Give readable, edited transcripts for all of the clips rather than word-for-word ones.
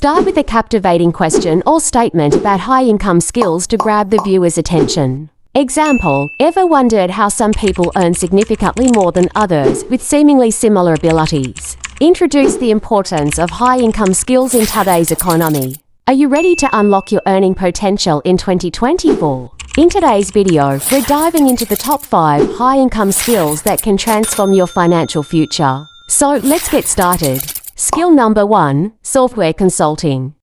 Start with a captivating question or statement about high-income skills to grab the viewer's attention. Example, ever wondered how some people earn significantly more than others with seemingly similar abilities? Introduce the importance of high-income skills in today's economy. Are you ready to unlock your earning potential in 2024? In today's video, we're diving into the top 5 high-income skills that can transform your financial future. So let's get started. Skill number 1, software consulting.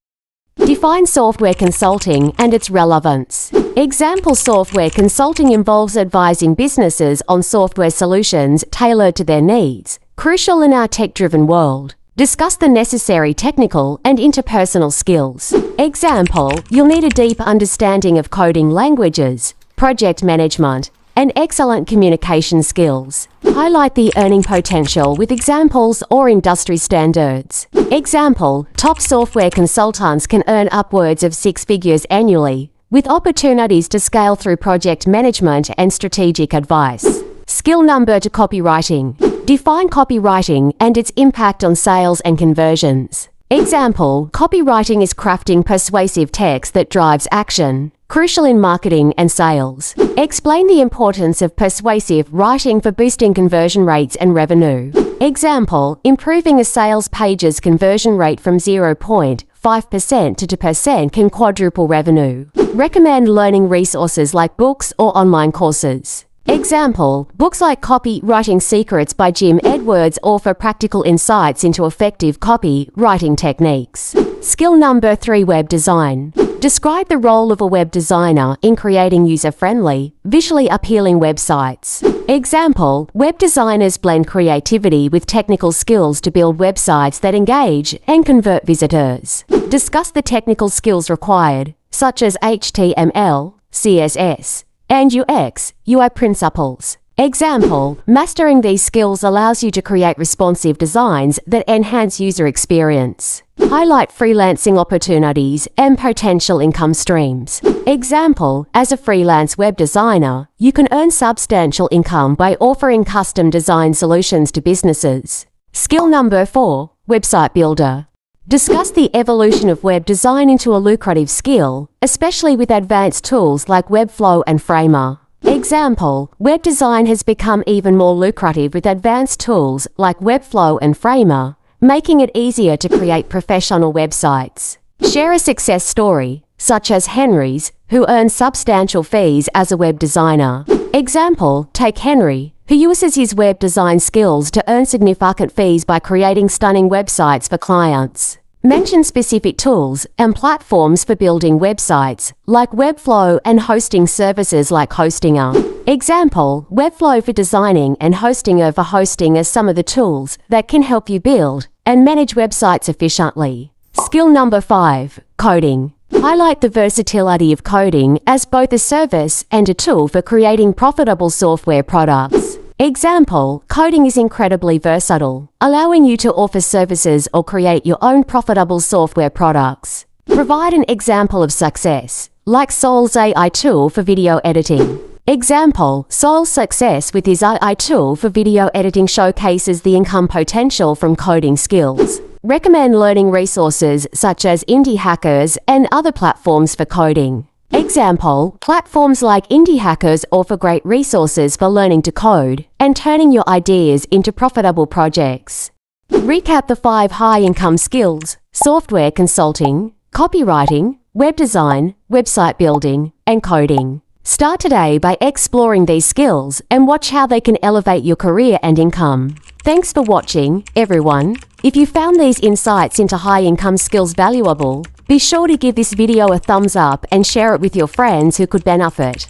Define software consulting and its relevance. Example, software consulting involves advising businesses on software solutions tailored to their needs, crucial in our tech-driven world. Discuss the necessary technical and interpersonal skills. Example, you'll need a deep understanding of coding languages, project management, and excellent communication skills. Highlight the earning potential with examples or industry standards. Example, top software consultants can earn upwards of 6 figures annually, with opportunities to scale through project management and strategic advice. Skill number 2, copywriting. Define copywriting and its impact on sales and conversions. Example, copywriting is crafting persuasive text that drives action, crucial in marketing and sales. Explain the importance of persuasive writing for boosting conversion rates and revenue. Example, improving a sales page's conversion rate from 0.5% to 2% can quadruple revenue. Recommend learning resources like books or online courses. Example, books like Copywriting Secrets by Jim Edwards offer practical insights into effective copywriting techniques. Skill number 3, web design. Describe the role of a web designer in creating user-friendly, visually appealing websites. Example, web designers blend creativity with technical skills to build websites that engage and convert visitors. Discuss the technical skills required, such as HTML, CSS, and UX, UI principles. Example, mastering these skills allows you to create responsive designs that enhance user experience. Highlight freelancing opportunities and potential income streams. Example, as a freelance web designer, you can earn substantial income by offering custom design solutions to businesses. Skill number 4, website builder. Discuss the evolution of web design into a lucrative skill, especially with advanced tools like Webflow and Framer. Example, web design has become even more lucrative with advanced tools like Webflow and Framer, making it easier to create professional websites. Share a success story, such as Henry's, who earns substantial fees as a web designer. Example, take Henry, who uses his web design skills to earn significant fees by creating stunning websites for clients. Mention specific tools and platforms for building websites, like Webflow, and hosting services like Hostinger. Example, Webflow for designing and Hostinger for hosting are some of the tools that can help you build and manage websites efficiently. Skill number 5, coding. Highlight the versatility of coding as both a service and a tool for creating profitable software products. Example, coding is incredibly versatile, allowing you to offer services or create your own profitable software products. Provide an example of success, like Sol's AI tool for video editing. Example, Sol's success with his AI tool for video editing showcases the income potential from coding skills. Recommend learning resources such as Indie Hackers and other platforms for coding. Example, platforms like Indie Hackers offer great resources for learning to code and turning your ideas into profitable projects. Recap the 5 high-income skills: software consulting, copywriting, web design, website building, and coding. Start today by exploring these skills and watch how they can elevate your career and income. Thanks for watching, everyone. If you found these insights into high-income skills valuable, be sure to give this video a thumbs up and share it with your friends who could benefit.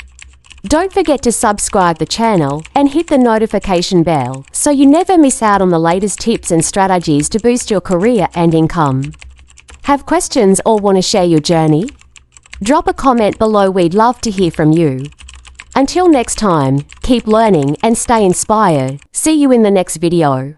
Don't forget to subscribe the channel and hit the notification bell so you never miss out on the latest tips and strategies to boost your career and income. Have questions or want to share your journey? Drop a comment below, we'd love to hear from you. Until next time, keep learning and stay inspired. See you in the next video.